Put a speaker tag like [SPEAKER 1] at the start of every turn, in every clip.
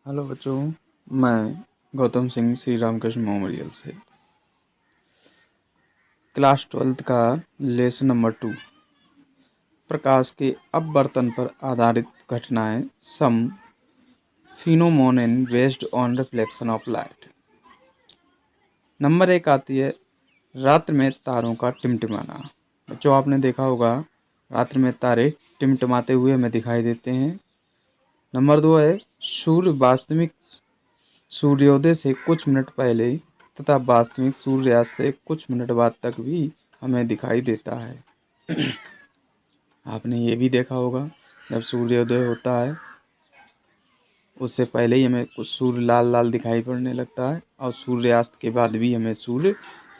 [SPEAKER 1] Hello बच्चों, मैं Gautam Singh Shri Ramakrishna memorial से क्लास 12th का लेसन नंबर 2 प्रकाश के अपवर्तन पर आधारित घटनाएं some phenomenon based on reflection of light. Number 1 आती है रात्र में तारों का टिमटिमाना। बच्चों, आपने देखा होगा रात्र में तारे टिमटिमाते हुए हमें दिखाई देते हैं। नंबर 2 है सूर्य वास्तविक सूर्योदय से कुछ मिनट पहले तथा वास्तविक सूर्यास्त से कुछ मिनट बाद तक भी हमें दिखाई देता है। आपने ये भी देखा होगा जब सूर्योदय होता है उससे पहले ही हमें कुछ सूर्य लाल लाल दिखाई पड़ने लगता है और सूर्यास्त के बाद भी हमें सूर्य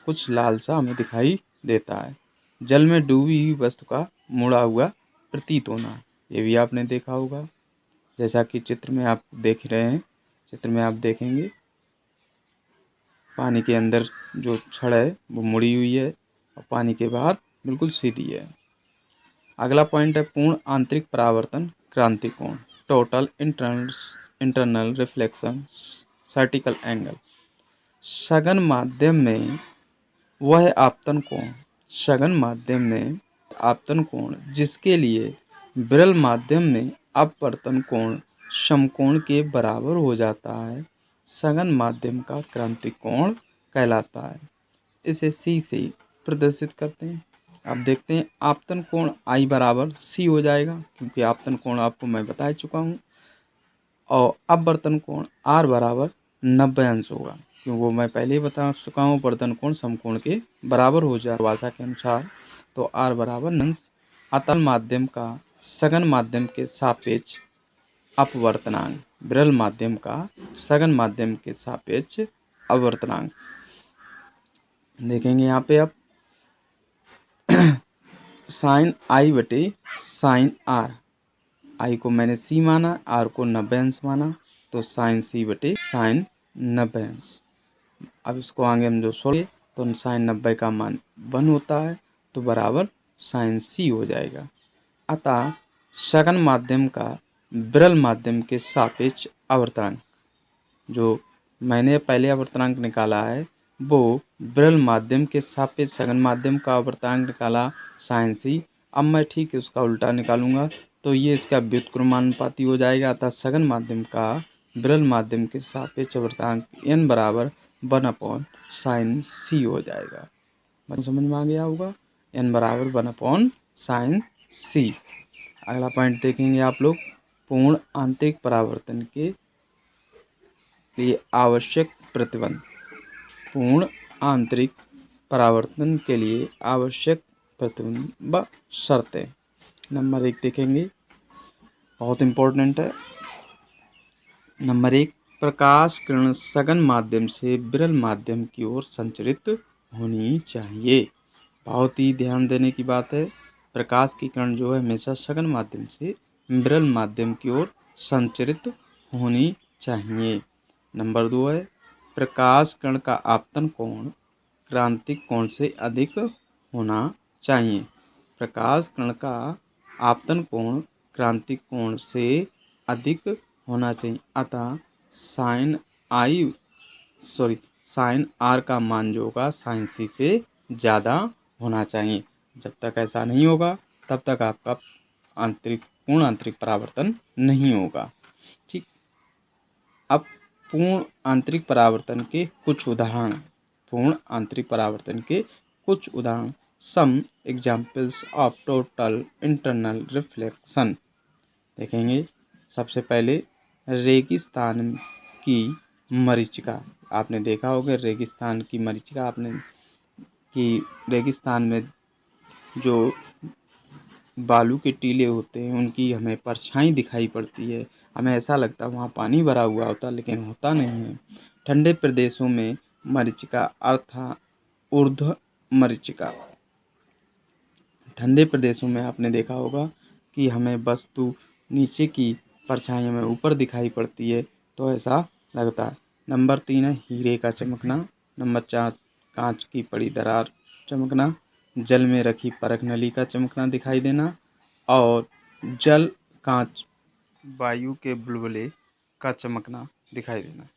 [SPEAKER 1] कुछ लाल सा हमें दिखाई देता है। जल में डूबी हुई वस्तु का मुड़ा हुआ प्रतीत होना, ये भी आपने देखा होगा। जैसा कि चित्र में आप देख रहे हैं, चित्र में आप देखेंगे पानी के अंदर जो छड़ है वो मुड़ी हुई है और पानी के बाहर बिल्कुल सीधी है। अगला पॉइंट है पूर्ण आंतरिक परावर्तन क्रांति कोण, टोटल इंटरनल रिफ्लेक्शन सर्टिकल एंगल। सघन माध्यम में वह आपतन कोण, सघन माध्यम में आपतन कोण जिसके लिए विरल माध्यम में अपवर्तन कोण समकोण के बराबर हो जाता है, सघन माध्यम का क्रांतिक कोण कहलाता है। इसे सी से प्रदर्शित करते हैं। अब देखते हैं आपतन कोण आई बराबर सी हो जाएगा, क्योंकि आपतन कोण आपको मैं बता चुका हूँ। और अपवर्तन कोण आर बराबर 90 अंश होगा, क्योंकि वो मैं पहले ही बता चुका हूँ। अपवर्तन कोण समकोण के बराबर हो जाए भाषा के अनुसार, तो आर बराबर अंश अतल माध्यम का सघन माध्यम के सापेक्ष अपवर्तनांक, विरल माध्यम का सघन माध्यम के सापेक्ष अपवर्तनांक देखेंगे यहाँ पे। अब साइन आई बटे साइन आर, आई को मैंने सी माना, आर को 90 अंश माना, तो साइन सी बटे साइन 90 अंश। अब इसको आगे हम जो छोड़े तो साइन 90 का मान 1 होता है, तो बराबर साइन सी हो जाएगा। अतः सघन माध्यम का विरल माध्यम के सापेक्ष आवर्तनांक, जो मैंने पहले आवर्तनांक निकाला है वो विरल माध्यम के सापेक्ष सघन माध्यम का आवर्तनांक निकाला साइन सी। अब मैं ठीक है उसका उल्टा निकालूंगा तो ये इसका व्युत्क्रमानुपाती हो जाएगा। अतः सघन माध्यम का विरल माध्यम के सापेक्ष आवर्तनांक n बराबर 1/sin c हो जाएगा। समझ में आ गया होगा, n बराबर 1/sin c। अगला पॉइंट देखेंगे आप लोग, पूर्ण आंतरिक परावर्तन के लिए आवश्यक प्रतिबंध। पूर्ण आंतरिक परावर्तन के लिए आवश्यक प्रतिबंध व शर्तें। नंबर 1 देखेंगे, बहुत इंपॉर्टेंट है। नंबर 1, प्रकाश किरण सघन माध्यम से विरल माध्यम की ओर संचरित होनी चाहिए। बहुत ही ध्यान देने की बात है, प्रकाश की किरण जो है हमेशा सघन माध्यम से विरल माध्यम की ओर संचरित होनी चाहिए। नंबर 2 है प्रकाश किरण का आपतन कोण क्रांतिक कोण से अधिक होना चाहिए। प्रकाश किरण का आपतन कोण क्रांतिक कोण से अधिक होना चाहिए। अतः साइन आर का मान जो होगा साइन सी से ज़्यादा होना चाहिए। जब तक ऐसा नहीं होगा तब तक आपका पूर्ण आंतरिक परावर्तन नहीं होगा। ठीक, अब पूर्ण आंतरिक परावर्तन के कुछ उदाहरण। पूर्ण आंतरिक परावर्तन के कुछ उदाहरण, some examples of total internal reflection देखेंगे। सबसे पहले रेगिस्तान की मरीचिका। आपने देखा होगा रेगिस्तान की मरीचिका, आपने कि रेगिस्तान में जो बालू के टीले होते हैं उनकी हमें परछाई दिखाई पड़ती है। हमें ऐसा लगता है वहाँ पानी भरा हुआ होता, लेकिन होता नहीं है। ठंडे प्रदेशों में मरीचिका अर्थात ऊर्ध्व मरीचिका। ठंडे प्रदेशों में आपने देखा होगा कि हमें वस्तु नीचे की परछाई हमें ऊपर दिखाई पड़ती है, तो ऐसा लगता है। नंबर 3 है हीरे का चमकना। नंबर 4 कांच की पड़ी दरार चमकना। जल में रखी परख नली का चमकना दिखाई देना। और जल कांच वायु के बुलबुले का चमकना दिखाई देना।